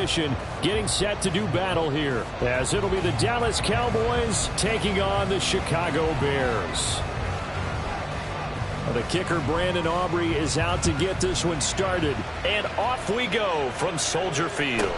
possession, getting set to do battle here, as it'll be the Dallas Cowboys taking on the Chicago Bears. The kicker, Brandon Aubrey, is out to get this one started. And off we go from Soldier Field.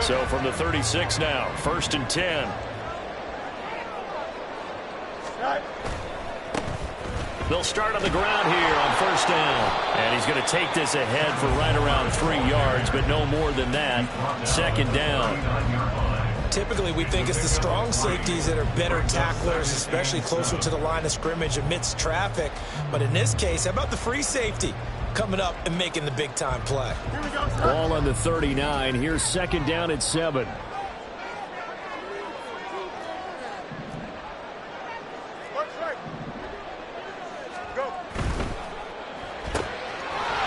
So from the 36 now, 1st and 10. They'll start on the ground here on 1st down. And he's going to take this ahead for right around 3 yards, but no more than that. 2nd down. Typically, we think it's the strong safeties that are better tacklers, especially closer to the line of scrimmage amidst traffic. But in this case, how about the free safety coming up and making the big-time play? Ball on the 39. Here's 2nd down at 7.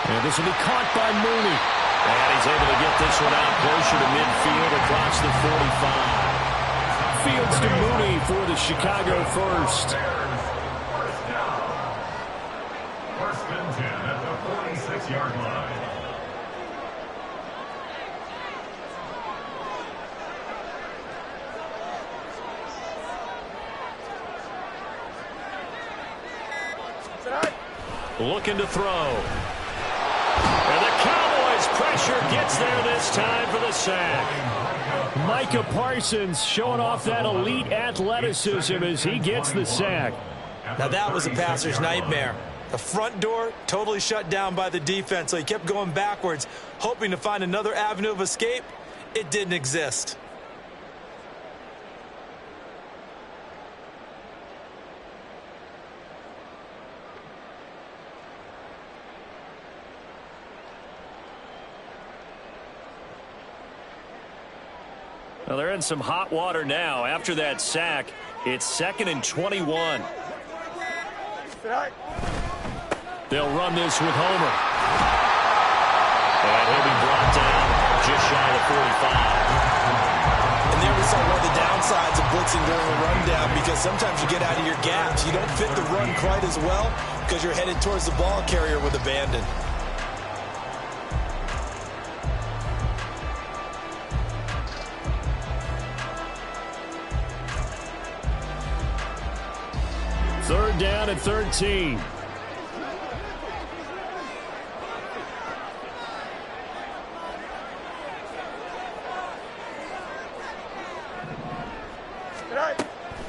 And this will be caught by Mooney. And he's able to get this one out closer to midfield across the 45. Fields to Mooney for the Chicago first. First and 10 at the 46-yard line. Looking to throw. And the Cowboys pressure gets there this time for the sack. Micah Parsons showing off that elite athleticism as he gets the sack. Now that was a passer's nightmare. The front door totally shut down by the defense, so he kept going backwards, hoping to find another avenue of escape. It didn't exist. Well, they're in some hot water now. After that sack, it's 2nd and 21. They'll run this with Homer. And he'll be brought down just shy of the 45. And there we saw one of the downsides of blitzing during a rundown, because sometimes you get out of your gaps. You don't fit the run quite as well because you're headed towards the ball carrier with abandon. Third down at 13.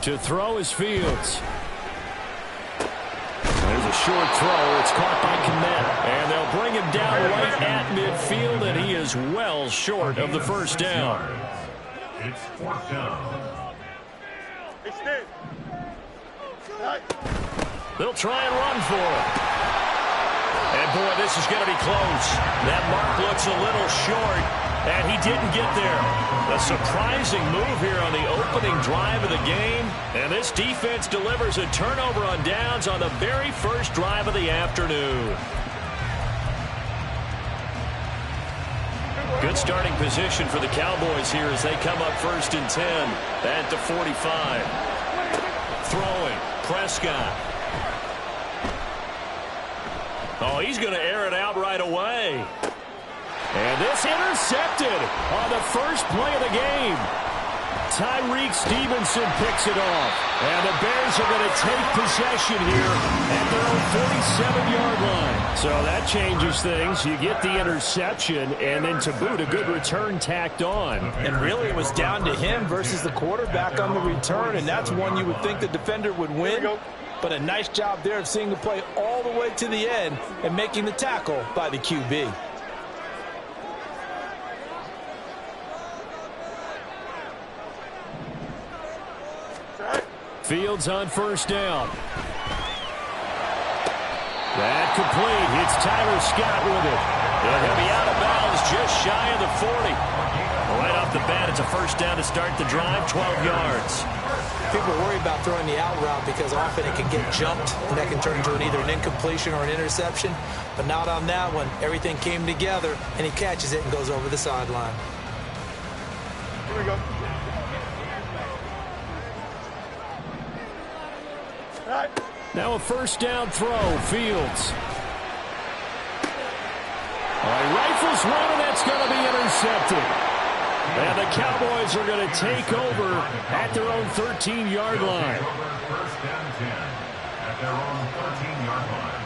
To throw is Fields. There's a short throw. It's caught by Kmet. And they'll bring him down right at midfield, and he is well short of the first down. It's 4th down. They'll try and run for it. And, boy, this is going to be close. That mark looks a little short, and he didn't get there. A surprising move here on the opening drive of the game. And this defense delivers a turnover on downs on the very first drive of the afternoon. Good starting position for the Cowboys here as they come up 1st and 10 at the 45. Throwing, Prescott. Oh, he's going to air it out right away. And this intercepted on the first play of the game. Tyreek Stevenson picks it off. And the Bears are going to take possession here at their own 47-yard line. So that changes things. You get the interception, and then to boot, a good return tacked on. And really, it was down to him versus the quarterback on the return, and that's one you would think the defender would win. But a nice job there of seeing the play all the way to the end and making the tackle by the QB. Fields on 1st down. That complete. It's Tyler Scott with it. And he'll be out of bounds just shy of the 40. Right off the bat, it's a first down to start the drive, 12 yards. People worry about throwing the out route because often it can get jumped, and that can turn into either an incompletion or an interception. But not on that one. Everything came together, and he catches it and goes over the sideline. Here we go. All right. Now a first down throw, Fields. He rifles one, and that's going to be intercepted. And the Cowboys are going to take over at their own 13-yard line. First and 10 at their own 13-yard line.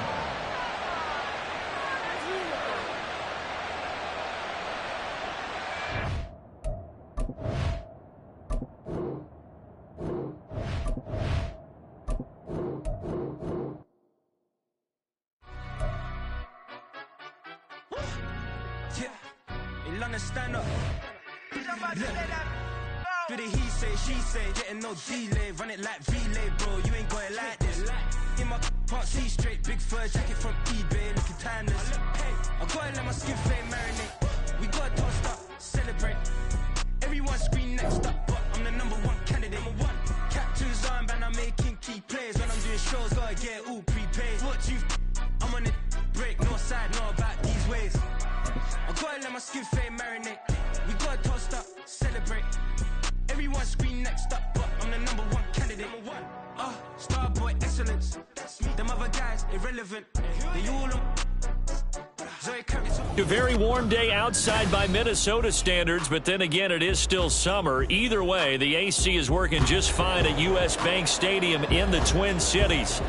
Stand up. Do the he say, she say, getting no delay, run it like relay, bro. You ain't got it like this. In my can't see straight, big fur jacket from eBay, looking timeless. I gotta let my skin flame marinate. We gotta toast up, celebrate. Everyone scream next up, but I'm the #1 candidate. Captain's armband, I'm making key plays. When I'm doing shows, gotta get all prepaid. What you? I'm on it, break, no side, know about these ways. I gotta let my skin fade marinate. We gotta toast up, celebrate. Everyone scream next up, but I'm the #1 candidate. Starboy excellence. Them other guys irrelevant. They all A very warm day outside by Minnesota standards, but then again, it is still summer. Either way, the AC is working just fine at U.S. Bank Stadium in the Twin Cities.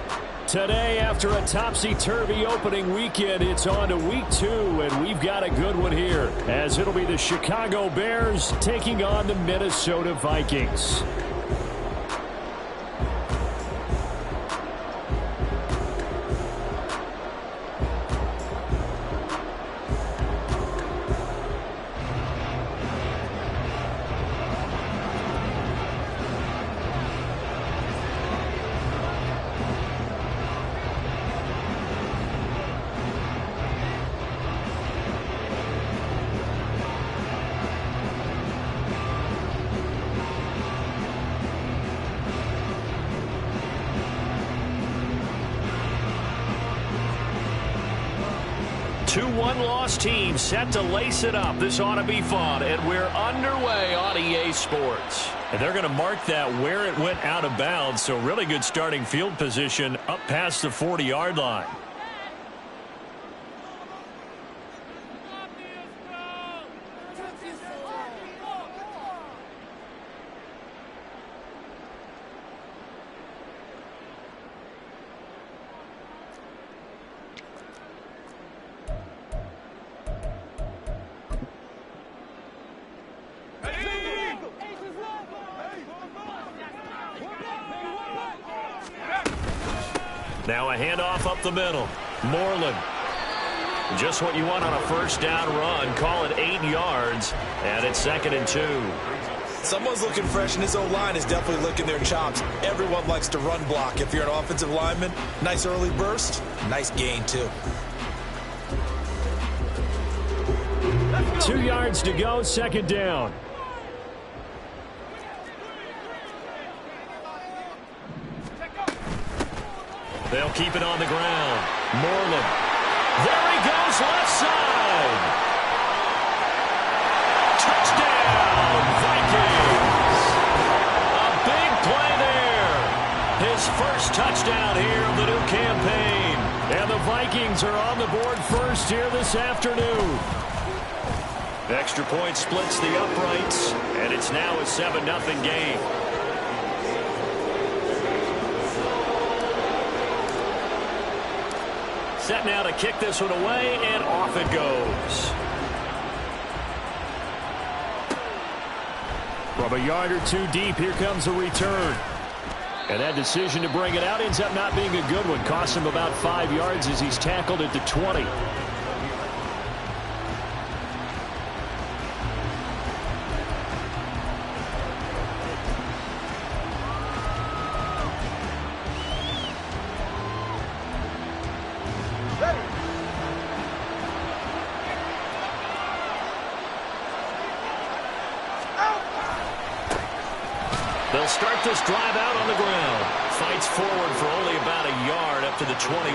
Today, after a topsy-turvy opening weekend, it's on to week 2, and we've got a good one here, as it'll be the Chicago Bears taking on the Minnesota Vikings. Two one-loss teams set to lace it up. This ought to be fun, and we're underway on EA Sports. And they're going to mark that where it went out of bounds, so really good starting field position up past the 40-yard line. Now a handoff up the middle. Moreland. Just what you want on a first down run. Call it 8 yards. And it's 2nd and 2. Someone's looking fresh, and his O-line is definitely licking their chops. Everyone likes to run block. If you're an offensive lineman, nice early burst, nice gain, too. 2 yards to go, 2nd down. They'll keep it on the ground. Moreland. There he goes, left side. Touchdown, Vikings. A big play there. His first touchdown here of the new campaign. And the Vikings are on the board first here this afternoon. Extra point splits the uprights, and it's now a 7-0 game. Set now to kick this one away, and off it goes. From a yard or two deep, here comes a return. And that decision to bring it out ends up not being a good one. Cost him about 5 yards as he's tackled at the 20. They'll start this drive out on the ground. Fights forward for only about a yard up to the 21.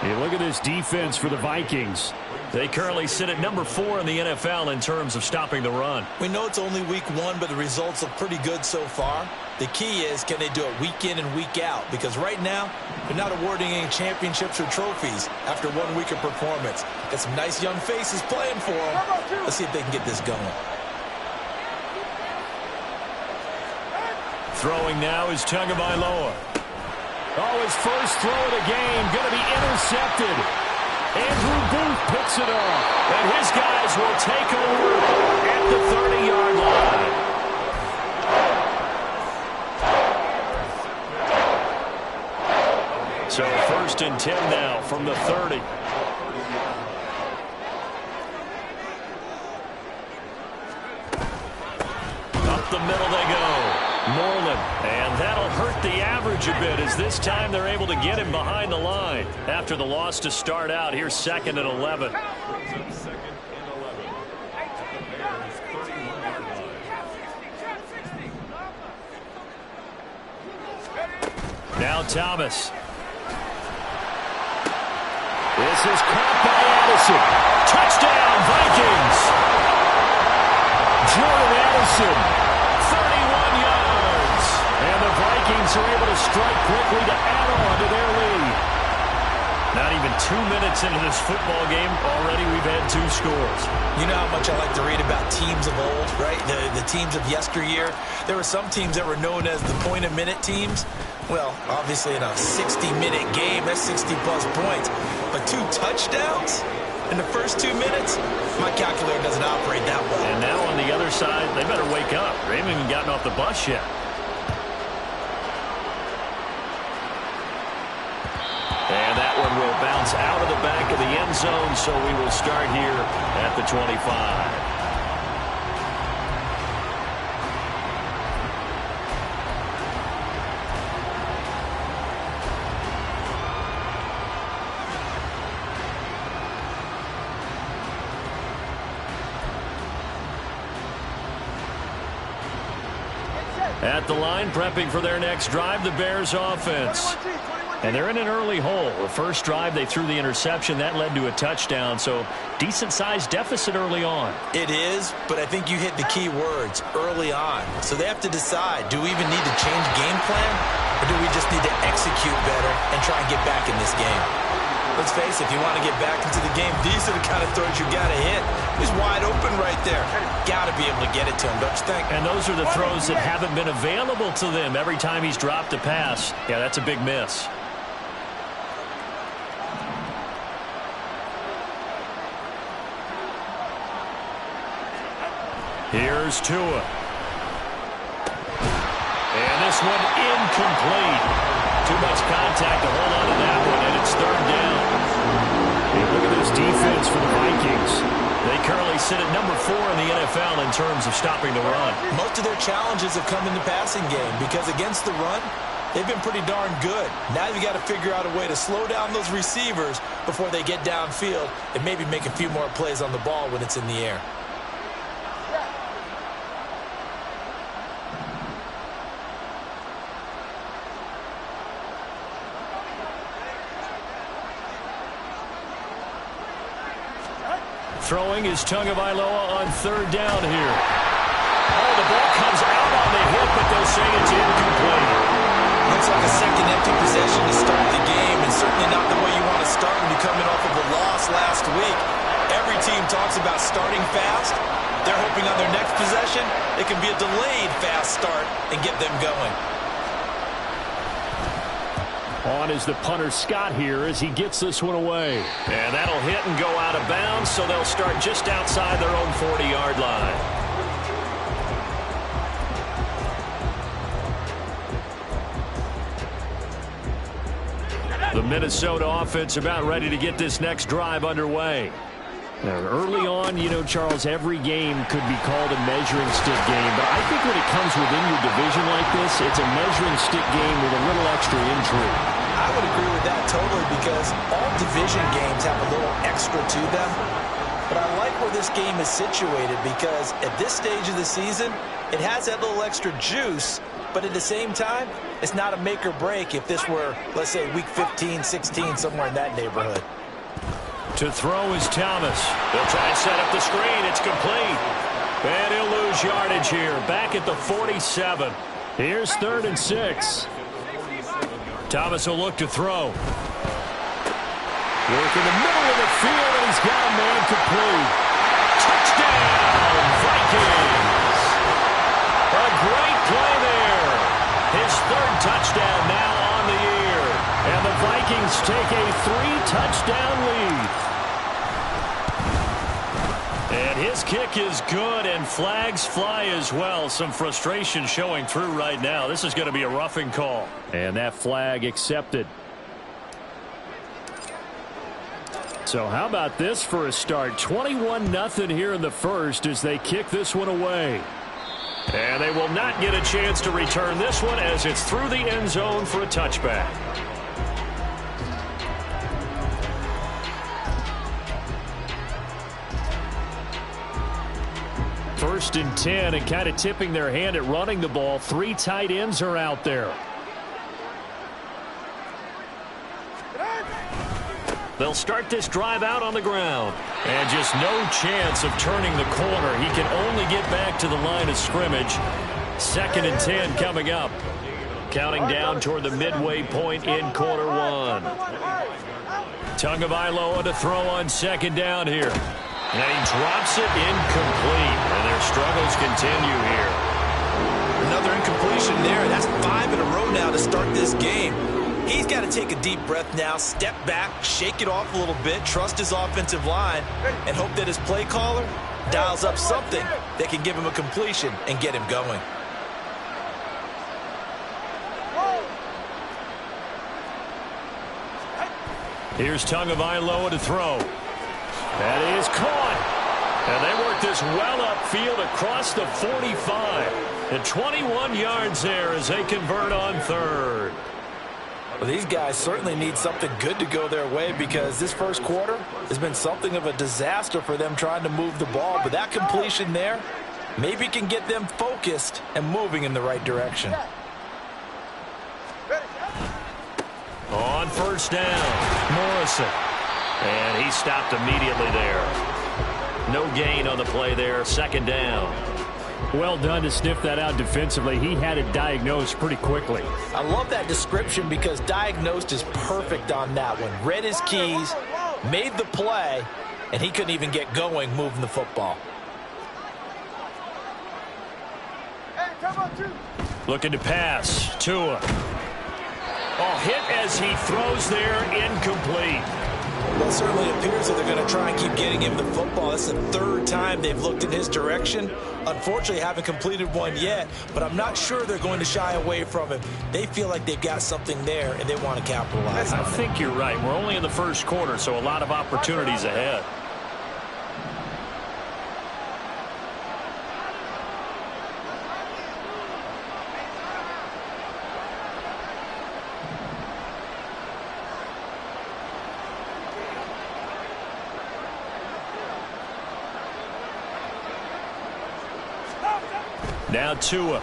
Hey, look at this defense for the Vikings. They currently sit at number 4 in the NFL in terms of stopping the run. We know it's only week 1, but the results look pretty good so far. The key is, can they do it week in and week out? Because right now, they're not awarding any championships or trophies after 1 week of performance. Got some nice young faces playing for them. Let's see if they can get this going. Throwing now is Tagovailoa. Oh, his first throw of the game going to be intercepted. Andrew Booth picks it off. And his guys will take over at the 30-yard line. So 1st and 10 now from the 30. Up the middle they go. Moreland, and that'll hurt the average a bit as this time they're able to get him behind the line. After the loss to start out, here's 2nd and 11. Now Thomas. This is caught by Addison. Touchdown, Vikings! Jordan Addison, 31 yards. And the Vikings are able to strike quickly to add on to their lead. Not even 2 minutes into this football game, already we've had 2 scores. You know how much I like to read about teams of old, right? The teams of yesteryear. There were some teams that were known as the point-a-minute teams. Well, obviously in a 60-minute game, that's 60-plus points. But 2 touchdowns in the first 2 minutes? My calculator doesn't operate that well. And now on the other side, they better wake up. They haven't even gotten off the bus yet. And that one will bounce out of the back of the end zone, so we will start here at the 25. At the line, prepping for their next drive, the Bears offense. And they're in an early hole. The first drive, they threw the interception. That led to a touchdown, so decent-sized deficit early on. It is, but I think you hit the key words, early on. So they have to decide, do we even need to change game plan, or do we just need to execute better and try and get back in this game? Let's face it, if you want to get back into the game, these are the kind of throws you got to hit. He's wide open right there. Got to be able to get it to him, don't you think? And those are the throws that haven't been available to them every time he's dropped a pass. Yeah, that's a big miss. Here's Tua. And this one incomplete. Too much contact to hold on to that one, and it's 3rd down. Hey, look at this defense for the Vikings. They currently sit at number 4 in the NFL in terms of stopping the run. Most of their challenges have come in the passing game because against the run, they've been pretty darn good. Now you got to figure out a way to slow down those receivers before they get downfield and maybe make a few more plays on the ball when it's in the air. Throwing is Tagovailoa on 3rd down here. Oh, the ball comes out on the hip, but they'll say it's incomplete. Looks like a second empty possession to start the game, and certainly not the way you want to start when you're coming off of a loss last week. Every team talks about starting fast. They're hoping on their next possession, it can be a delayed fast start and get them going. On is the punter Scott here as he gets this one away. And that'll hit and go out of bounds, so they'll start just outside their own 40-yard line. The Minnesota offense about ready to get this next drive underway. Now, early on, you know, Charles, every game could be called a measuring stick game. But I think when it comes within your division like this, it's a measuring stick game with a little extra intrigue. I would agree with that totally because all division games have a little extra to them. But I like where this game is situated because at this stage of the season, it has that little extra juice, but at the same time, it's not a make or break if this were, let's say, week 15, 16, somewhere in that neighborhood. To throw is Thomas. They'll try and set up the screen. It's complete. And he'll lose yardage here. Back at the 47. Here's 3rd and 6. Thomas will look to throw. Work in the middle of the field, and he's got a man complete. Touchdown, Vikings. A great play there. His 3rd touchdown now on the year. And the Vikings take a 3-touchdown lead. And his kick is good, and flags fly as well. Some frustration showing through right now. This is going to be a roughing call. And that flag accepted. So how about this for a start? 21-0 here in the first as they kick this one away. And they will not get a chance to return this one as it's through the end zone for a touchback. First and 10, and kind of tipping their hand at running the ball. 3 tight ends are out there. They'll start this drive out on the ground. And just no chance of turning the corner. He can only get back to the line of scrimmage. 2nd and 10 coming up. Counting down toward the midway point in quarter 1. Tagovailoa to throw on 2nd down here. And he drops it incomplete. And their struggles continue here. Another incompletion there. That's 5 in a row now to start this game. He's got to take a deep breath now, step back, shake it off a little bit, trust his offensive line, and hope that his play caller dials up something that can give him a completion and get him going. Here's Tagovailoa to throw. That is caught. And they work this well upfield across the 45. And 21 yards there as they convert on 3rd. Well, these guys certainly need something good to go their way because this first quarter has been something of a disaster for them trying to move the ball. But that completion there maybe can get them focused and moving in the right direction. On 1st down, Morrison. And he stopped immediately there. No gain on the play there, 2nd down. Well done to sniff that out defensively. He had it diagnosed pretty quickly. I love that description because diagnosed is perfect on that one. Read his keys, made the play, and he couldn't even get going moving the football. Looking to pass. Tua. Oh, hit as he throws there, incomplete. Well, it certainly appears that they're going to try and keep getting him the football. That's the 3rd time they've looked in his direction. Unfortunately, haven't completed one yet, but I'm not sure they're going to shy away from him. They feel like they've got something there, and they want to capitalize on it. I think you're right. We're only in the first quarter, so a lot of opportunities ahead. Now Tua. Oh,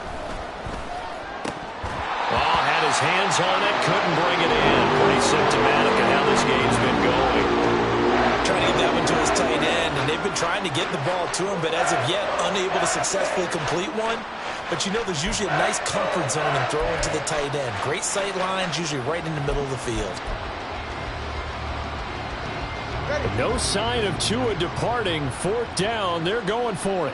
had his hands on it, couldn't bring it in. Pretty symptomatic of how this game's been going. Trying to get that one to his tight end, and they've been trying to get the ball to him, but as of yet, unable to successfully complete one. But you know there's usually a nice comfort zone in throwing to the tight end. Great sight lines, usually right in the middle of the field. No sign of Tua departing. 4th down, they're going for it.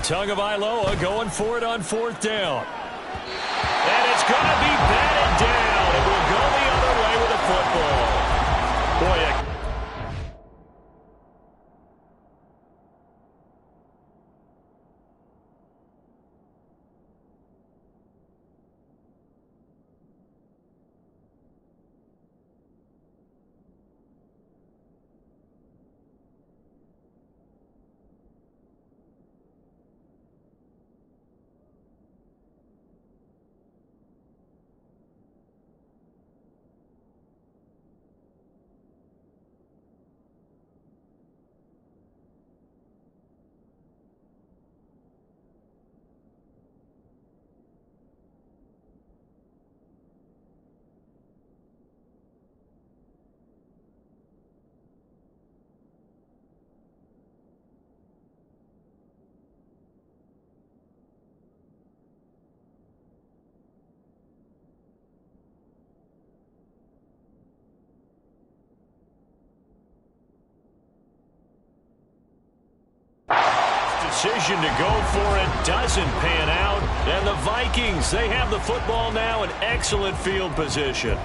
Tagovailoa going for it on 4th down. And it's going to be batted down. It will go the other way with the football. Boy, decision to go for it doesn't pan out. And the Vikings, they have the football now in excellent field position.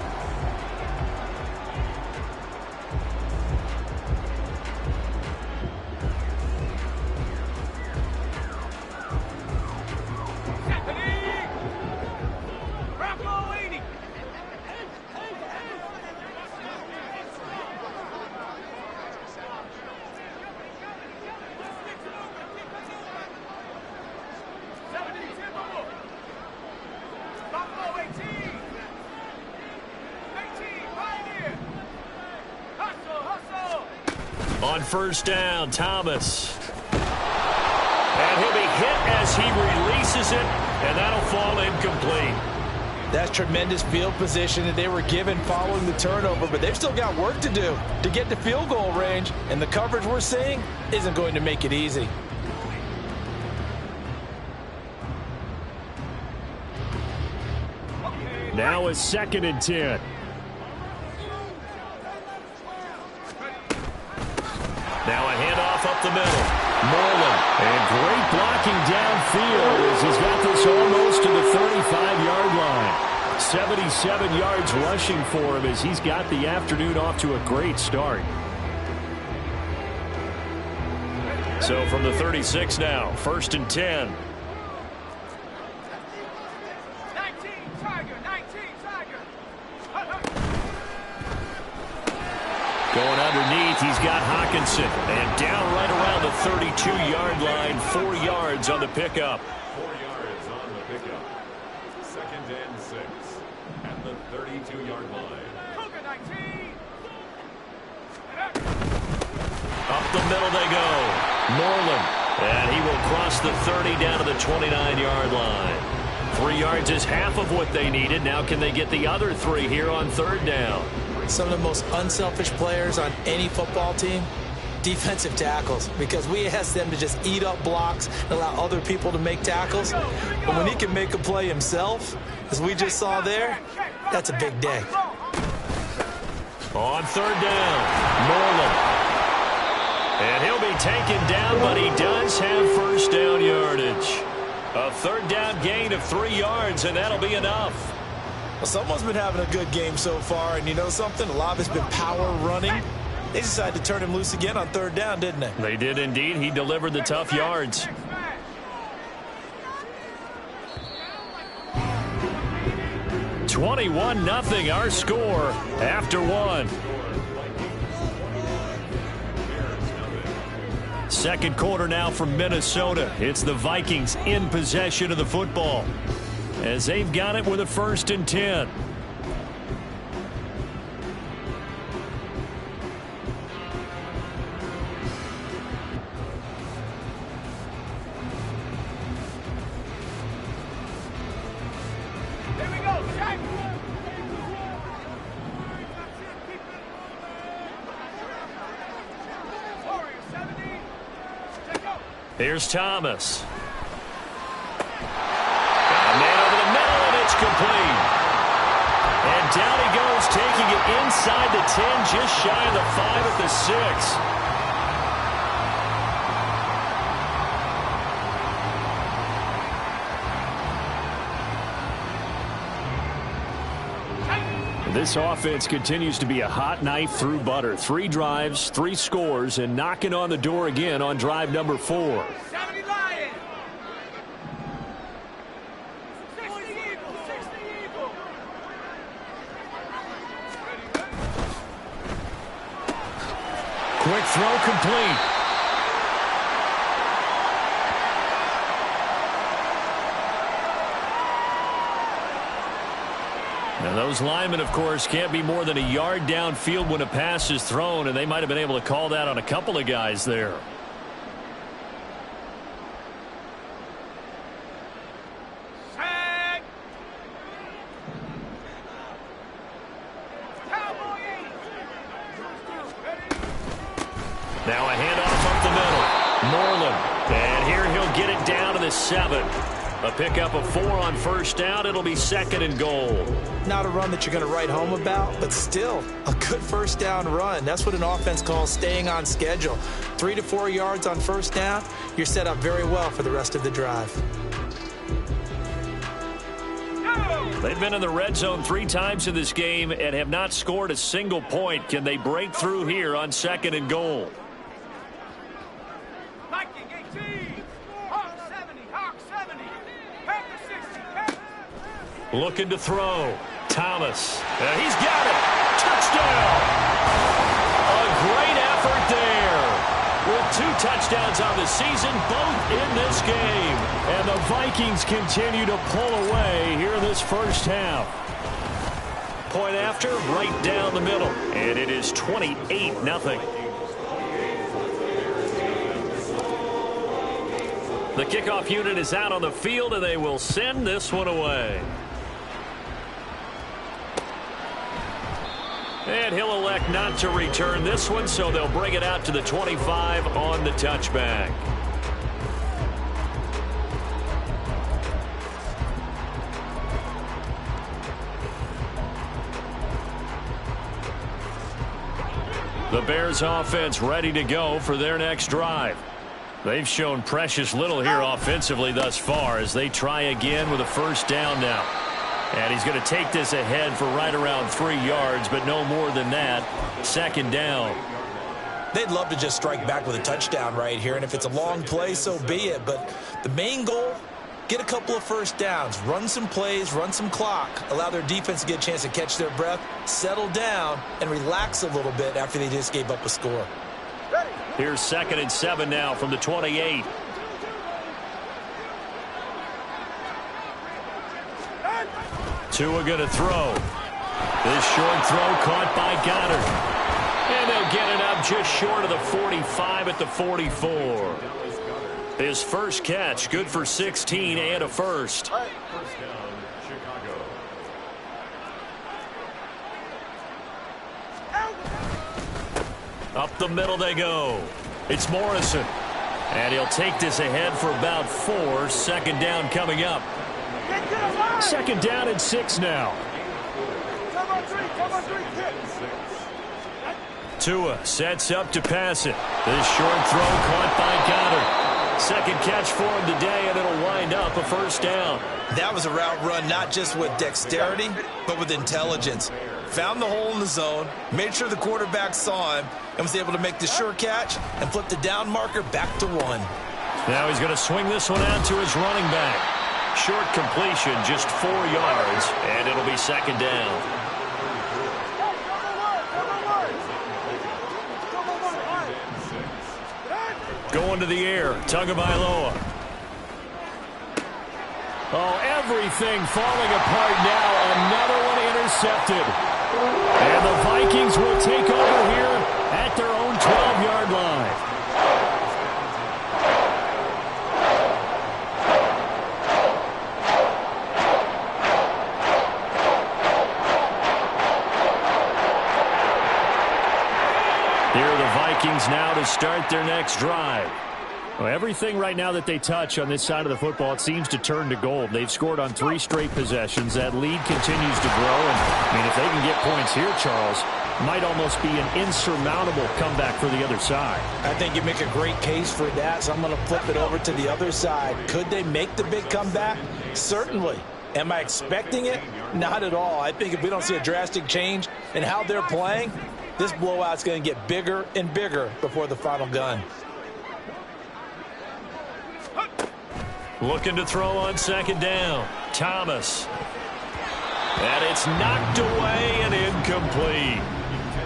On first down, Thomas. And he'll be hit as he releases it, and that'll fall incomplete. That's tremendous field position that they were given following the turnover, but they've still got work to do to get to field goal range, and the coverage we're seeing isn't going to make it easy. Now a 2nd and 10. Now a handoff up the middle. Moreland. And great blocking downfield as he's got this almost to the 35-yard line. 77 yards rushing for him as he's got the afternoon off to a great start. So from the 36 now, 1st and 10. Going underneath, he's got Hockenson. And down right around the 32-yard line, 4 yards on the pickup. 4 yards on the pickup. 2nd and 6 at the 32-yard line. Up the middle they go. Moreland. And he will cross the 30 down to the 29-yard line. 3 yards is half of what they needed. Now can they get the other 3 here on 3rd down? Some of the most unselfish players on any football team, defensive tackles, because we ask them to just eat up blocks and allow other people to make tackles. But when he can make a play himself, as we just saw there, that's a big day. On 3rd down, Moreland. And he'll be taken down, but he does have 1st down yardage. A 3rd down gain of 3 yards, and that'll be enough. Well, someone's been having a good game so far, and you know something? A lot of it's been power running. They decided to turn him loose again on 3rd down, didn't they? They did indeed. He delivered the tough yards. (21-0) our score after 1. 2nd quarter now from Minnesota. It's the Vikings in possession of the football, as they've got it with a 1st and 10. Here's Thomas. A man over the middle, and it's complete. And down he goes, taking it inside the 10, just shy of the 5 at the 6. This offense continues to be a hot knife through butter. 3 drives, 3 scores, and knocking on the door again on drive number 4. Quick throw complete. Now those linemen, of course, can't be more than a yard downfield when a pass is thrown, and they might have been able to call that on a couple of guys there. Now a handoff up the middle. Moreland. And here he'll get it down to the 7. A pickup of 4 on first down. It'll be 2nd and goal. Not a run that you're going to write home about, but still a good first down run. That's what an offense calls staying on schedule. 3 to 4 yards on first down, you're set up very well for the rest of the drive. They've been in the red zone 3 times in this game and have not scored a single point. Can they break through here on 2nd and goal? Looking to throw. Thomas. He's got it. Touchdown. A great effort there. With 2 touchdowns on the season, both in this game. And the Vikings continue to pull away here in this first half. Point after, right down the middle. And it is 28-0. The kickoff unit is out on the field, and they will send this one away. And he'll elect not to return this one, so they'll bring it out to the 25 on the touchback. The Bears offense ready to go for their next drive. They've shown precious little here offensively thus far as they try again with a first down now. And he's going to take this ahead for right around 3 yards, but no more than that. 2nd down. They'd love to just strike back with a touchdown right here, and if it's a long play, so be it. But the main goal, get a couple of first downs, run some plays, run some clock, allow their defense to get a chance to catch their breath, settle down, and relax a little bit after they just gave up a score. Here's 2nd and 7 now from the 28. Tua going to throw. This short throw caught by Goddard. And they'll get it up just short of the 45 at the 44. His first catch, good for 16 and a first. First down, Chicago. Up the middle they go. It's Morrison. And he'll take this ahead for about 4. 2nd down coming up. 2nd down and 6 now. Tua sets up to pass it. This short throw caught by Goddard. 2nd catch for him today, and it'll wind up a first down. That was a route run not just with dexterity, but with intelligence. Found the hole in the zone, made sure the quarterback saw him, and was able to make the sure catch and flip the down marker back to 1. Now he's going to swing this one out to his running back. Short completion, just 4 yards, and it'll be 2nd down. Going to the air, Tagovailoa. Oh, everything falling apart now. Another one intercepted. And the Vikings will take over here at their own 12-yard line. Here are the Vikings now to start their next drive. Well, everything right now that they touch on this side of the football, it seems to turn to gold. They've scored on 3 straight possessions. That lead continues to grow. And, I mean, if they can get points here, Charles, might almost be an insurmountable comeback for the other side. I think you make a great case for that, so I'm going to flip it over to the other side. Could they make the big comeback? Certainly. Am I expecting it? Not at all. I think if we don't see a drastic change in how they're playing, this blowout's going to get bigger and bigger before the final gun. Looking to throw on 2nd down. Thomas. And it's knocked away and incomplete.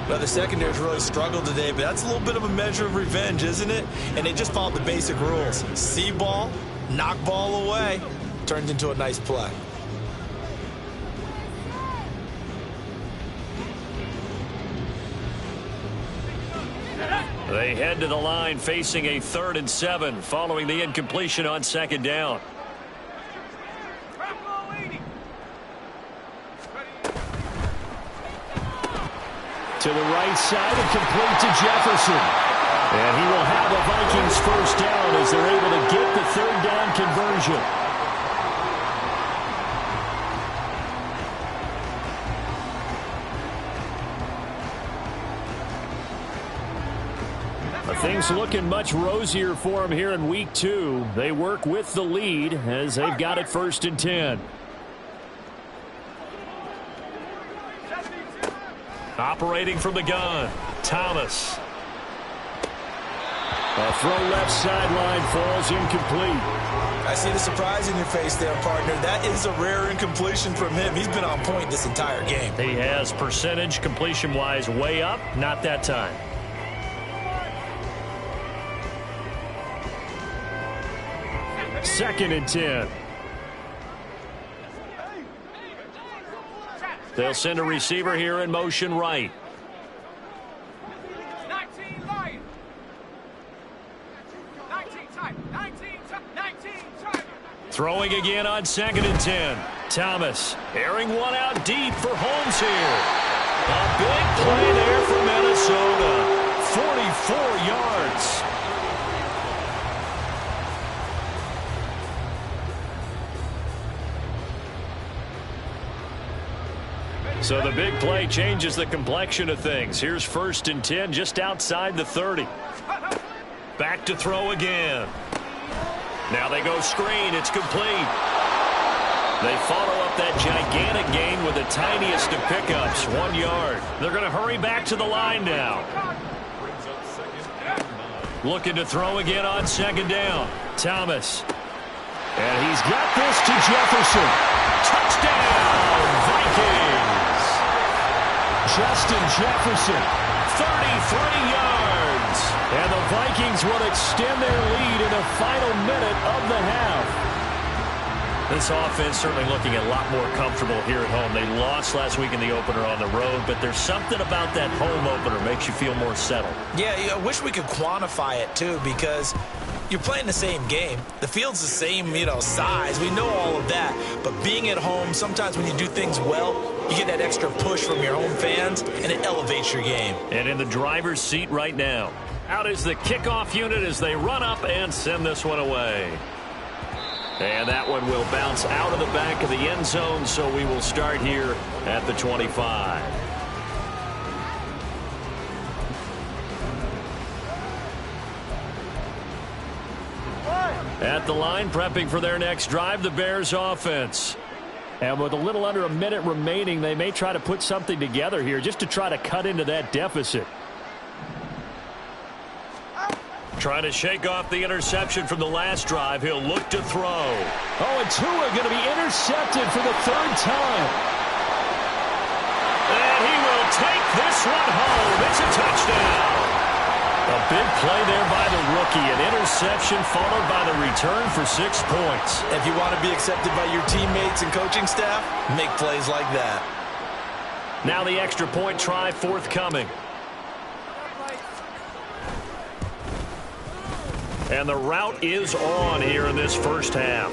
Well, the secondary's really struggled today, but that's a little bit of a measure of revenge, isn't it? And they just followed the basic rules. See ball, knock ball away, turns into a nice play. They head to the line facing a 3rd and 7 following the incompletion on 2nd down. To the right side and complete to Jefferson. And he will have the Vikings first down as they're able to get the 3rd down conversion. Things looking much rosier for them here in week 2. They work with the lead as they've got it 1st and 10. Operating from the gun, Thomas. A throw left sideline falls incomplete. I see the surprise in your face there, partner. That is a rare incompletion from him. He's been on point this entire game. He has percentage completion-wise way up, not that time. Second and 10. They'll send a receiver here in motion right. 19 line. 19 time. 19 time. Throwing again on 2nd and 10. Thomas airing one out deep for Holmes here. A big play there for Minnesota. 44 yards. So the big play changes the complexion of things. Here's 1st and 10 just outside the 30. Back to throw again. Now they go screen. It's complete. They follow up that gigantic gain with the tiniest of pickups, 1 yard. They're going to hurry back to the line now. Looking to throw again on 2nd down. Thomas. And he's got this to Jefferson. Touchdown, Vikings. Justin Jefferson. 33 yards. And the Vikings will extend their lead in the final minute of the half. This offense certainly looking a lot more comfortable here at home. They lost last week in the opener on the road, but there's something about that home opener makes you feel more settled. Yeah, I wish we could quantify it, too, because you're playing the same game. The field's the same, size. We know all of that. But being at home, sometimes when you do things well, you get that extra push from your home fans, and it elevates your game. And in the driver's seat right now, out is the kickoff unit as they run up and send this one away. And that one will bounce out of the back of the end zone, so we will start here at the 25. At the line, prepping for their next drive, the Bears offense. And with a little under a minute remaining, they may try to put something together here just to try to cut into that deficit. Trying to shake off the interception from the last drive. He'll look to throw. Oh, and Tua going to be intercepted for the 3rd time. And he will take this one home. It's a touchdown. A big play there by the rookie. An interception followed by the return for 6 points. If you want to be accepted by your teammates and coaching staff, make plays like that. Now the extra point try forthcoming. And the route is on here in this first half.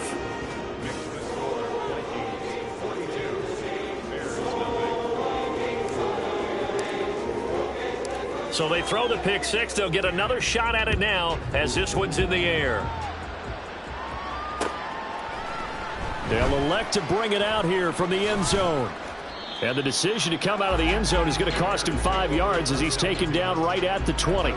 So they throw the pick six. They'll get another shot at it now as this one's in the air. They'll elect to bring it out here from the end zone. And the decision to come out of the end zone is going to cost him 5 yards as he's taken down right at the 20.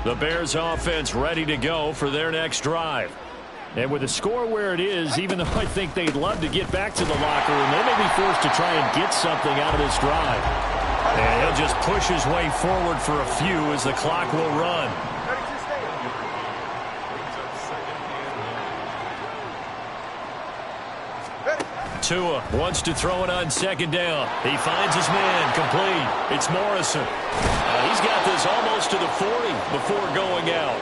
The Bears offense ready to go for their next drive. And with the score where it is, even though I think they'd love to get back to the locker room, they may be forced to try and get something out of this drive. And he'll just push his way forward for a few as the clock will run. Tua wants to throw it on 2nd down. He finds his man complete. It's Morrison. He's got this almost to the 40 before going out.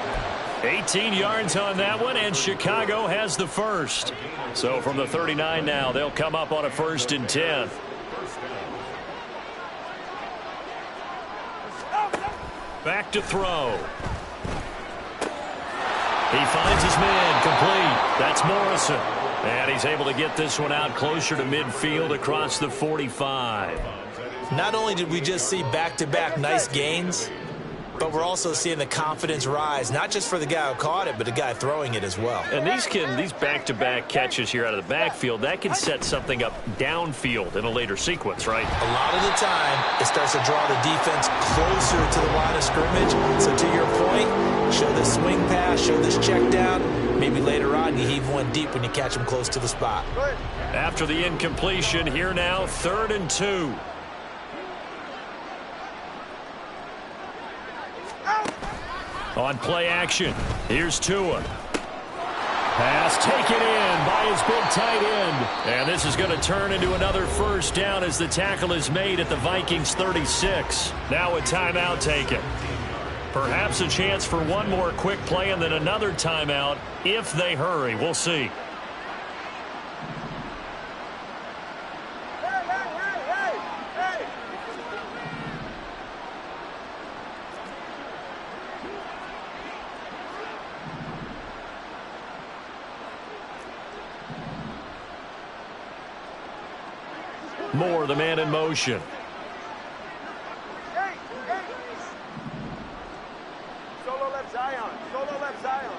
18 yards on that one, and Chicago has the first. So from the 39 now, they'll come up on a 1st and 10. Back to throw. He finds his man complete. That's Morrison. And he's able to get this one out closer to midfield across the 45. Not only did we just see back-to-back nice gains, but we're also seeing the confidence rise, not just for the guy who caught it, but the guy throwing it as well. And these back-to-back catches here out of the backfield, that can set something up downfield in a later sequence, right? A lot of the time, it starts to draw the defense closer to the line of scrimmage. So to your point, show this swing pass, show this check down. Maybe later on you heave one deep when you catch them close to the spot. After the incompletion, here now, 3rd and 2. On play action, here's Tua. Pass taken in by his big tight end. And this is going to turn into another first down as the tackle is made at the Vikings 36. Now a timeout taken. Perhaps a chance for one more quick play and then another timeout if they hurry. We'll see. Moore, the man in motion. Solo left Zion. Solo left Zion.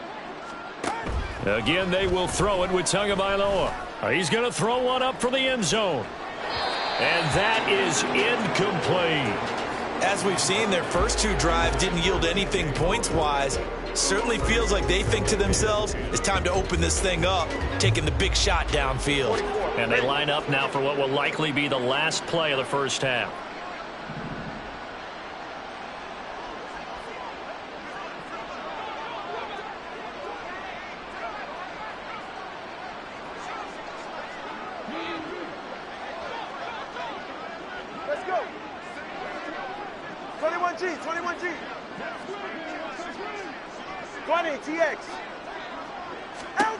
Again, they will throw it with Tagovailoa. He's going to throw one up for the end zone. And that is incomplete. As we've seen, their first 2 drives didn't yield anything points-wise. Certainly feels like they think to themselves, it's time to open this thing up, taking the big shot downfield. And they line up now for what will likely be the last play of the first half. Let's go. 21G, 21G. 20, TX. Out.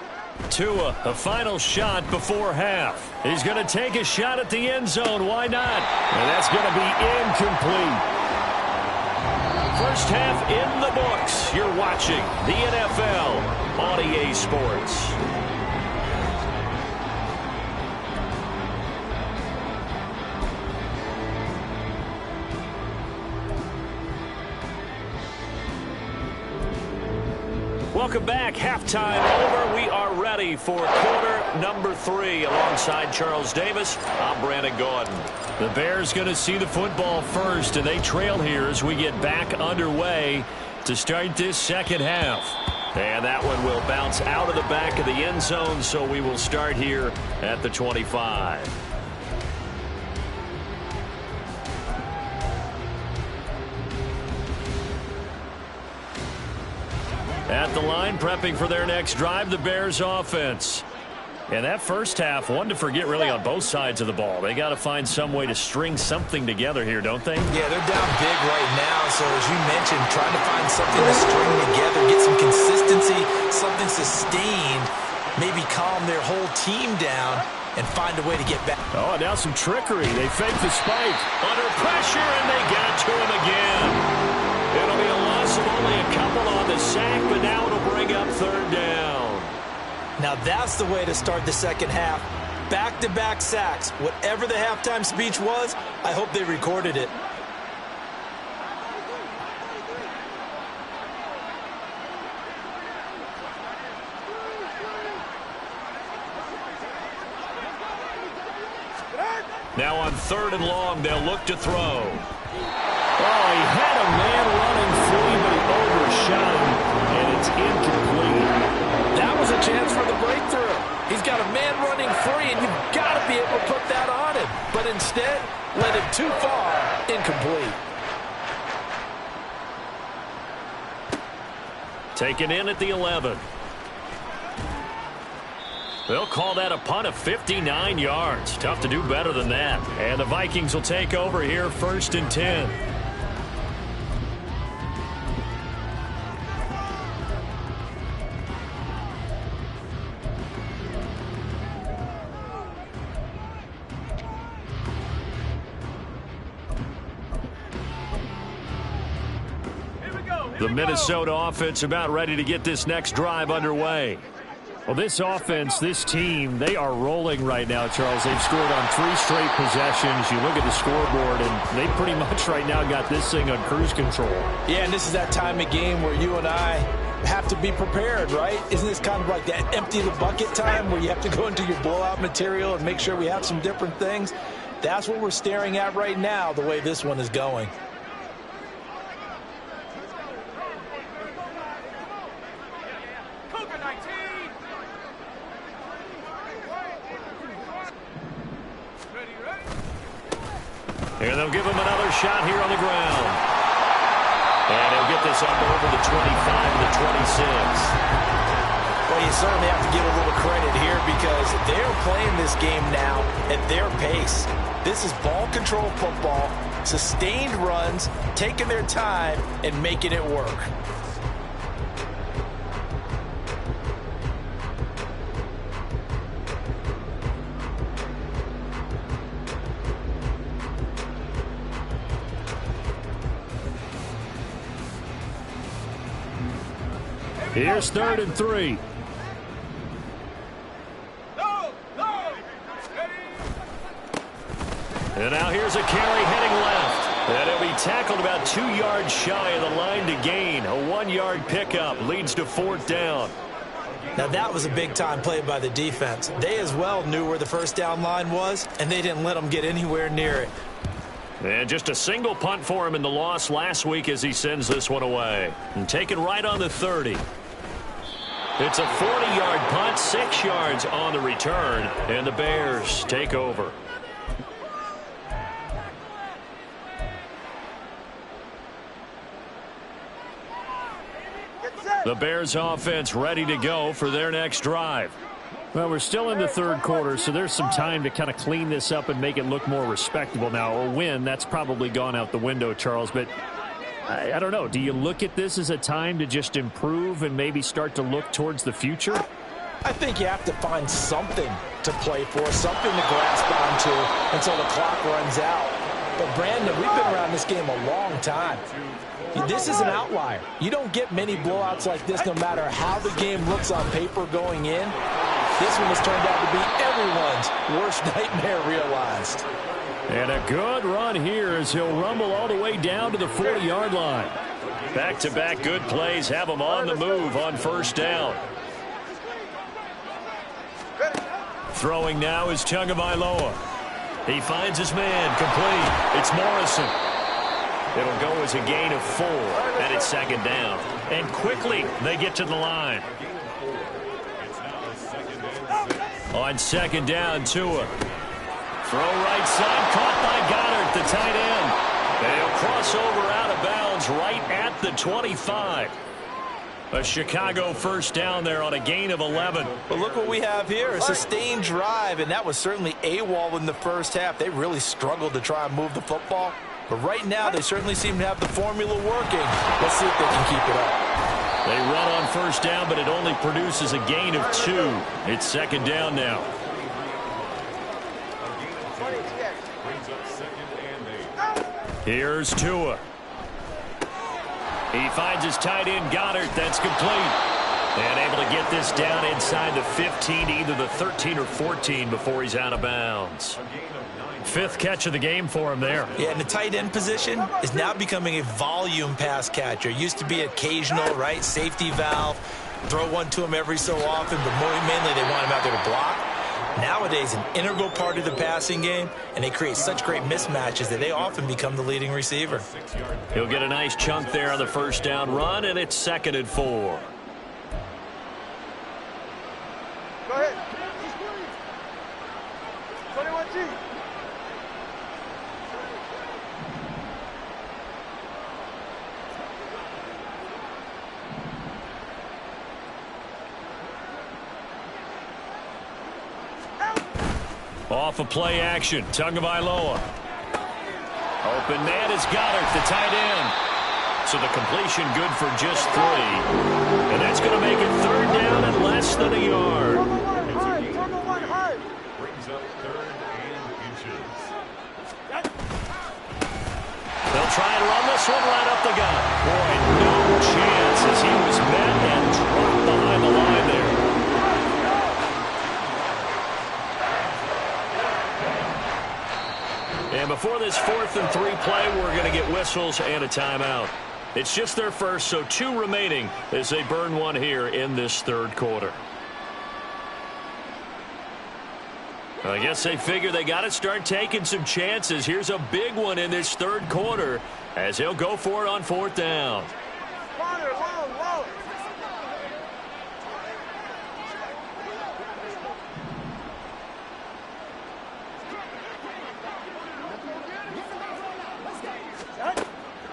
Tua, a final shot before half. He's going to take a shot at the end zone. Why not? And that's going to be incomplete. First half in the books. You're watching the NFL on EA Sports. Welcome back. Halftime over. We are ready for quarter number 3. Alongside Charles Davis, I'm Brandon Gaudin. The Bears going to see the football first, and they trail here as we get back underway to start this second half. And that one will bounce out of the back of the end zone, so we will start here at the 25. At the line, prepping for their next drive, the Bears offense. And that first half, one to forget really on both sides of the ball. They got to find some way to string something together here, don't they? Yeah, they're down big right now. So as you mentioned, trying to find something to string together, get some consistency, something sustained, maybe calm their whole team down and find a way to get back. Oh, and now some trickery. They fake the spike. Under pressure, and they get to him again. It'll be a loss of only a couple on the sack, but now it'll bring up 3rd down. Now that's the way to start the second half. Back-to-back sacks. Whatever the halftime speech was, I hope they recorded it. Now on 3rd and long, they'll look to throw. Oh, he had a man running free, but he overshot him, and it's incomplete. That was a chance for the breakthrough. He's got a man running free, and you've got to be able to put that on him. But instead, led him too far, incomplete. Taken in at the 11. They'll call that a punt of 59 yards. Tough to do better than that. And the Vikings will take over here 1st and 10. The Minnesota offense about ready to get this next drive underway. Well, this offense, this team, they are rolling right now, Charles. They've scored on 3 straight possessions. You look at the scoreboard, and they pretty much right now got this thing on cruise control. Yeah, and this is that time of game where you and I have to be prepared, right? Isn't this kind of like that empty the bucket time where you have to go into your blowout material and make sure we have some different things? That's what we're staring at right now, the way this one is going. And they'll give him another shot here on the ground. And he'll get this up over the 25 and the 26. Well, you certainly have to give a little credit here because they're playing this game now at their pace. This is ball control football, sustained runs, taking their time, and making it work. Here's 3rd and 3. And now here's a carry heading left. And it'll be tackled about 2 yards shy of the line to gain. A 1-yard pickup leads to 4th down. Now that was a big-time play by the defense. They as well knew where the first down line was, and they didn't let them get anywhere near it. And just a single punt for him in the loss last week as he sends this one away. And taken right on the 30. It's a 40-yard punt, 6 yards on the return, and the Bears take over. The Bears offense ready to go for their next drive. Well, we're still in the 3rd quarter, so there's some time to kind of clean this up and make it look more respectable. Now, a win, that's probably gone out the window, Charles, but I don't know. Do you look at this as a time to just improve and maybe start to look towards the future? I think you have to find something to play for, something to grasp onto until the clock runs out. But, Brandon, we've been around this game a long time. This is an outlier. You don't get many blowouts like this no matter how the game looks on paper going in. This one has turned out to be everyone's worst nightmare realized. And a good run here as he'll rumble all the way down to the 40-yard line. Back-to-back good plays have him on the move on 1st down. Throwing now is Tagovailoa. He finds his man complete. It's Morrison. It'll go as a gain of 4, and it's 2nd down. And quickly they get to the line. On 2nd down, Tua. Throw right side, caught by Goddard, the tight end. They'll cross over out of bounds right at the 25. A Chicago 1st down there on a gain of 11. But look what we have here, a sustained drive, and that was certainly AWOL in the first half. They really struggled to try and move the football. But right now, they certainly seem to have the formula working. Let's see if they can keep it up. They run on 1st down, but it only produces a gain of 2. It's 2nd down now. Here's Tua. He finds his tight end, Goddard. That's complete. And able to get this down inside the 15, either the 13 or 14 before he's out of bounds. 5th catch of the game for him there. Yeah, and the tight end position is now becoming a volume pass catcher. Used to be occasional, right, safety valve, throw one to him every so often, but mainly they want him out there to block. Nowadays, an integral part of the passing game, and they create such great mismatches that they often become the leading receiver. He'll get a nice chunk there on the 1st down run, and it's 2nd and 4. Go ahead. 21G. Off of play action, Tagovailoa. Open man is Goddard, the tight end. So the completion good for just 3. And that's going to make it 3rd down and less than a yard. Brings up 3rd and inches. They'll try and run this one right up the gut. Boy, no chance as he was met and dropped behind the line there. And before this 4th and 3 play, we're going to get whistles and a timeout. It's just their first, so 2 remaining as they burn one here in this 3rd quarter. I guess they figure they got to start taking some chances. Here's a big one in this 3rd quarter as he'll go for it on 4th down.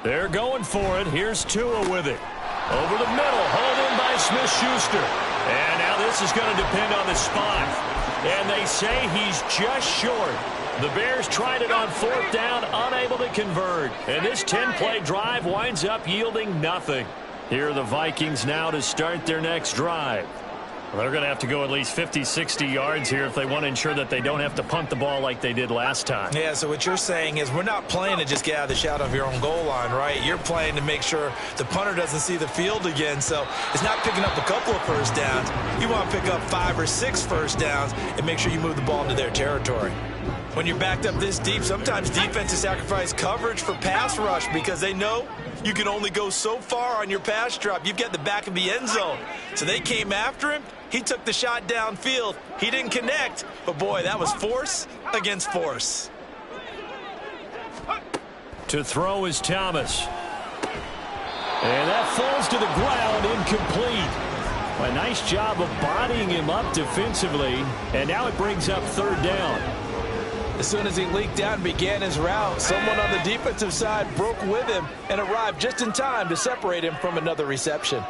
They're going for it. Here's Tua with it. Over the middle, hauled in by Smith-Schuster. And now this is going to depend on the spot. And they say he's just short. The Bears tried it on 4th down, unable to convert. And this 10-play drive winds up yielding nothing. Here are the Vikings now to start their next drive. Well, they're going to have to go at least 50, 60 yards here if they want to ensure that they don't have to punt the ball like they did last time. Yeah, so what you're saying is we're not playing to just get out of the shadow of your own goal line, right? You're playing to make sure the punter doesn't see the field again. So it's not picking up a couple of first downs. You want to pick up 5 or 6 first downs and make sure you move the ball into their territory. When you're backed up this deep, sometimes defenses sacrifice coverage for pass rush because they know you can only go so far on your pass drop. You've got the back of the end zone. So they came after him. He took the shot downfield. He didn't connect. But, boy, that was force against force. To throw is Thomas. And that falls to the ground, incomplete. A nice job of bodying him up defensively. And now it brings up 3rd down. As soon as he leaked out and began his route, someone on the defensive side broke with him and arrived just in time to separate him from another reception.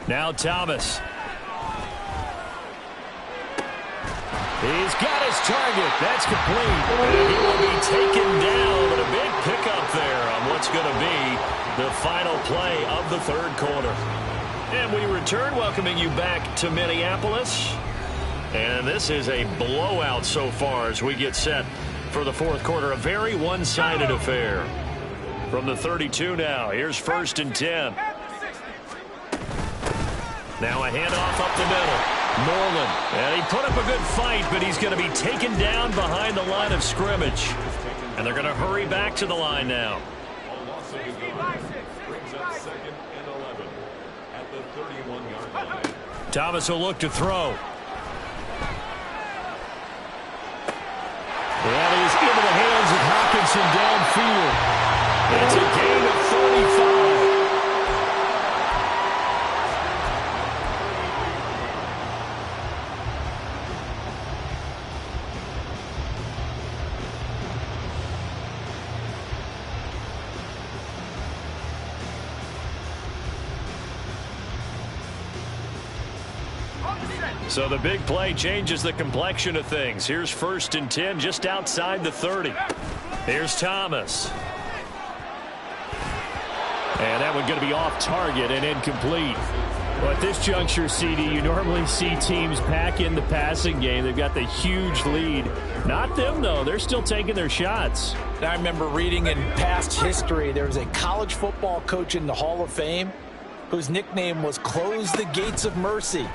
Now Thomas. He's got his target. That's complete. And he will be taken down. And a big pickup there on what's going to be the final play of the 3rd quarter. And we return, welcoming you back to Minneapolis. And this is a blowout so far as we get set for the 4th quarter. A very one-sided affair. From the 32 now, here's 1st and 10. Now a handoff up the middle. Norland. And he put up a good fight, but he's going to be taken down behind the line of scrimmage. And they're going to hurry back to the line now. Thomas will look to throw. That is into the hands of Hockenson downfield. It's a gain of 35. So the big play changes the complexion of things. Here's 1st and 10 just outside the 30. Here's Thomas. And that one going to be off target and incomplete. Well, at this juncture, CD, you normally see teams pack in the passing game. They've got the huge lead. Not them, though. They're still taking their shots. I remember reading in past history, there was a college football coach in the Hall of Fame whose nickname was Close the Gates of Mercy.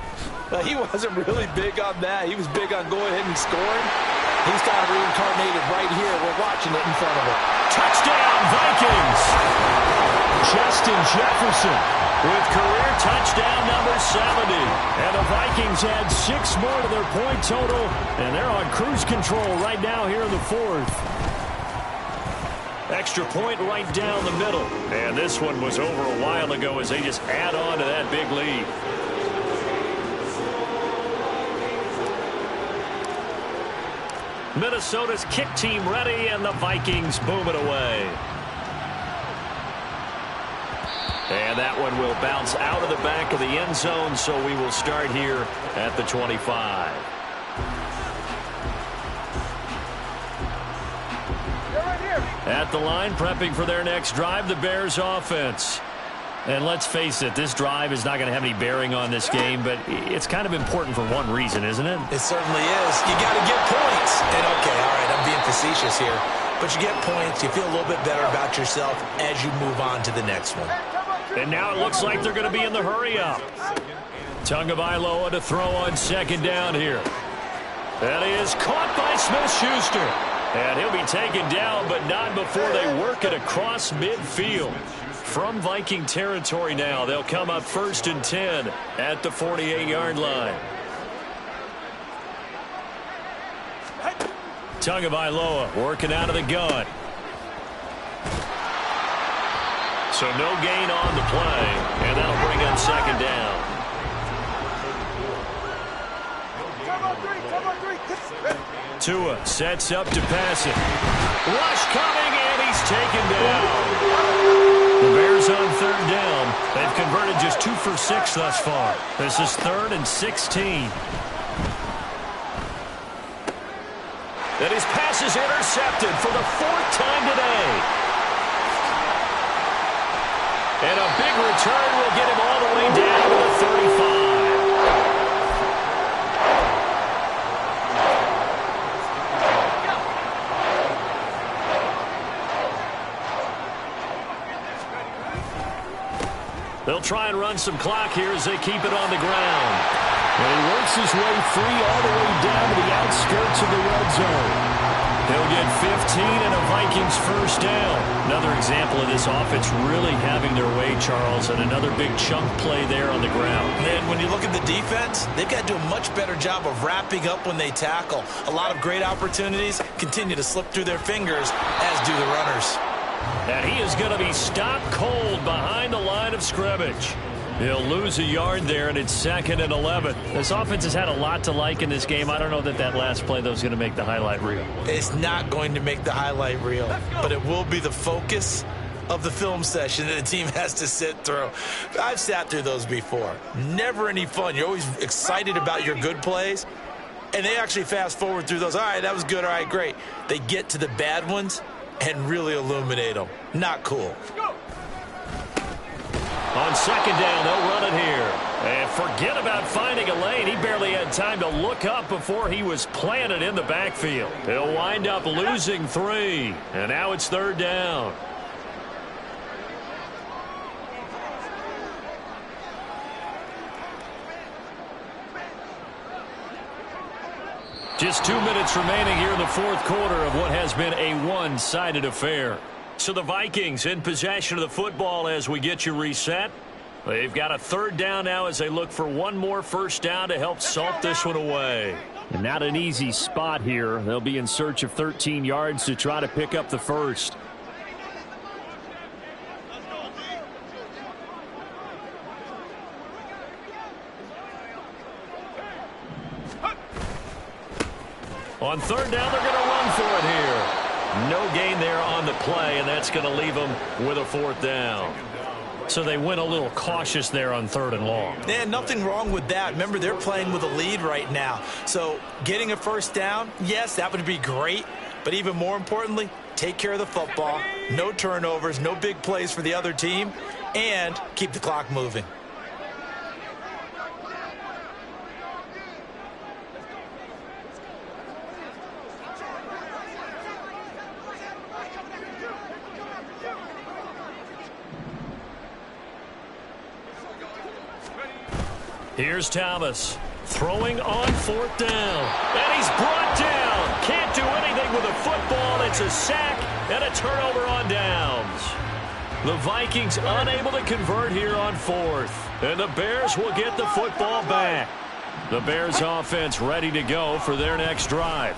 He wasn't really big on that. He was big on going ahead and scoring. He's kind of reincarnated right here. We're watching it in front of it. Touchdown, Vikings! Justin Jefferson with career touchdown number 70. And the Vikings add 6 more to their point total, and they're on cruise control right now here in the 4th. Extra point right down the middle. And this one was over a while ago as they just add on to that big lead. Minnesota's kick team ready, and the Vikings boom it away. And that one will bounce out of the back of the end zone, so we will start here at the 25. At the line, prepping for their next drive, the Bears offense. And let's face it, this drive is not going to have any bearing on this game, but it's kind of important for one reason, isn't it? It certainly is. You got to get points. And okay, all right, I'm being facetious here. But you get points, you feel a little bit better about yourself as you move on to the next one. And now it looks like they're going to be in the hurry-up. Tagovailoa to throw on second down here. That is caught by Smith-Schuster. And he'll be taken down, but not before they work it across midfield. From Viking territory now, they'll come up 1st and 10 at the 48-yard line. Tagovailoa working out of the gun. So no gain on the play, and that'll bring up second down. Tua sets up to pass it. Rush coming, and he's taken down. The Bears on 3rd down. They've converted just 2 for 6 thus far. This is 3rd and 16. And his pass is intercepted for the 4th time today. And a big return will get him all the way down to the 35. They'll try and run some clock here as they keep it on the ground. And he works his way free all the way down to the outskirts of the red zone. He'll get 15 and a Vikings first down. Another example of this offense really having their way, Charles, and another big chunk play there on the ground. Man, when you look at the defense, they've got to do a much better job of wrapping up when they tackle. A lot of great opportunities continue to slip through their fingers, as do the runners. And he is going to be stopped cold behind the line of scrimmage. He'll lose a yard there, and it's 2nd and 11. This offense has had a lot to like in this game. I don't know that last play, though, is going to make the highlight reel. It's not going to make the highlight reel, but it will be the focus of the film session that the team has to sit through. I've sat through those before. Never any fun. You're always excited about your good plays, and they actually fast forward through those. All right, that was good. All right, great. They get to the bad ones and really illuminate them. Not cool. On second down, they'll run it here. And forget about finding a lane. He barely had time to look up before he was planted in the backfield. He'll wind up losing 3. And now it's 3rd down. Just 2 minutes remaining here in the 4th quarter of what has been a one-sided affair. So the Vikings in possession of the football as we get you reset. They've got a 3rd down now as they look for one more first down to help salt this one away. And not an easy spot here. They'll be in search of 13 yards to try to pick up the first. On 3rd down, they're going to run for it here. No gain there on the play, and that's going to leave them with a 4th down. So they went a little cautious there on 3rd and long. Yeah, nothing wrong with that. Remember, they're playing with a lead right now. So getting a first down, yes, that would be great. But even more importantly, take care of the football. No turnovers, no big plays for the other team, and keep the clock moving. Here's Thomas throwing on 4th down. And he's brought down. Can't do anything with a football. It's a sack and a turnover on downs. The Vikings unable to convert here on 4th. And the Bears will get the football back. The Bears offense ready to go for their next drive.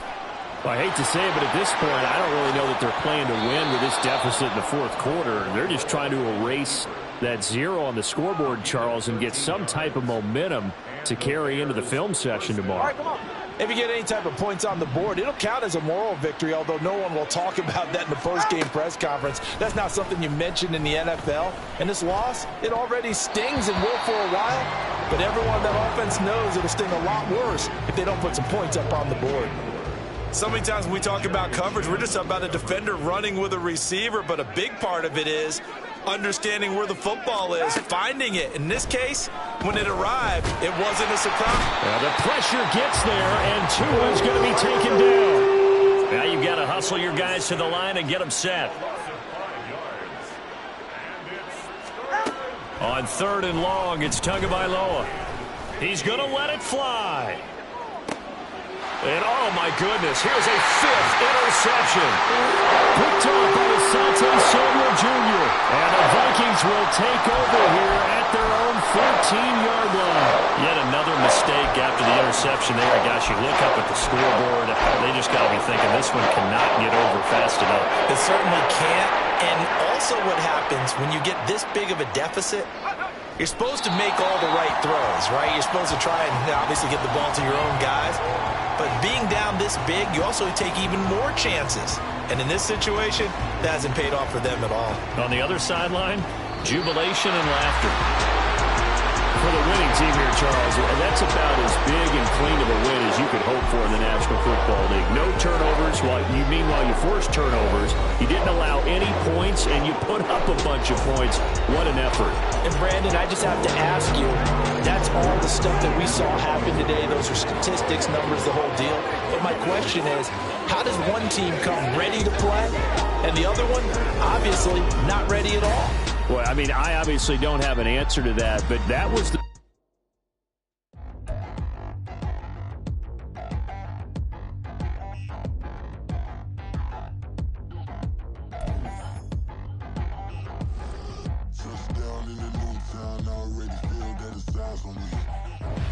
Well, I hate to say it, but at this point, I don't really know that they're playing to win with this deficit in the 4th quarter. They're just trying to erase that 0 on the scoreboard, Charles, and get some type of momentum to carry into the film session tomorrow. All right, come on. If you get any type of points on the board, it'll count as a moral victory, although no one will talk about that in the post-game press conference. That's not something you mentioned in the NFL. And this loss, it already stings and will for a while. But everyone in that offense knows it'll sting a lot worse if they don't put some points up on the board. So many times when we talk about coverage, we're just about a defender running with a receiver, but a big part of it is understanding where the football is, finding it. In this case, when it arrived, it wasn't a surprise. The pressure gets there, and Tua's going to be taken down. Now you've got to hustle your guys to the line and get them set. On 3rd and long, it's Tagovailoa. He's going to let it fly. And, oh, my goodness, here's a 5th interception. Picked off by Asante Samuel Jr. And the Vikings will take over here at their own 14-yard line. Yet another mistake after the interception there. Gosh, you look up at the scoreboard. They just got to be thinking this one cannot get over fast enough. It certainly can't. And also what happens when you get this big of a deficit, you're supposed to make all the right throws, right? You're supposed to try and obviously get the ball to your own guys. But being down this big, you also take even more chances. And in this situation, that hasn't paid off for them at all. On the other sideline, jubilation and laughter. For the winning team here, Charles, that's about as big and clean of a win as you could hope for in the National Football League. No turnovers. Meanwhile, you forced turnovers. You didn't allow any points, and you put up a bunch of points. What an effort. And, Brandon, I just have to ask you, that's all the stuff that we saw happen today. Those are statistics, numbers, the whole deal. But my question is, how does one team come ready to play, and the other one, obviously, not ready at all? Well, I mean, I obviously don't have an answer to that, but that was the... Touchdown in the new town, I already feel that it's eyes on me.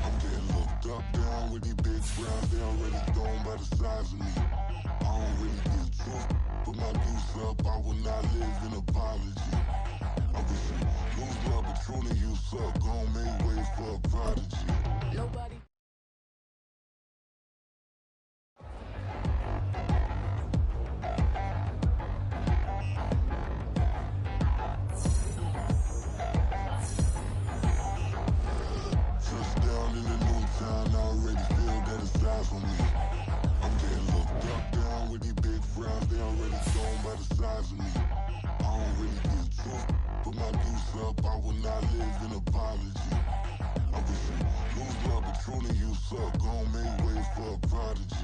I'm getting looked up, down with these big crowds, they already thrown by the size of me. I don't really get truth, put my deuce up, I will not live in apology. I wish you lose love, but truly you suck, gon' make way for a prodigy. Nobody. Touchdown in the new town, I already feel that it's eyes on me. I'm getting looked up, down with these big frowns, they already thrown by the size of me. I don't really get truth, put my deuce up, I will not live in apology. I wish you lose love, but truly you suck, gon' make way for a prodigy.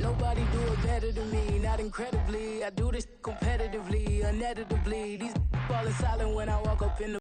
Nobody do it better than me, not incredibly. I do this competitively, uneditably. These falling silent when I walk up in the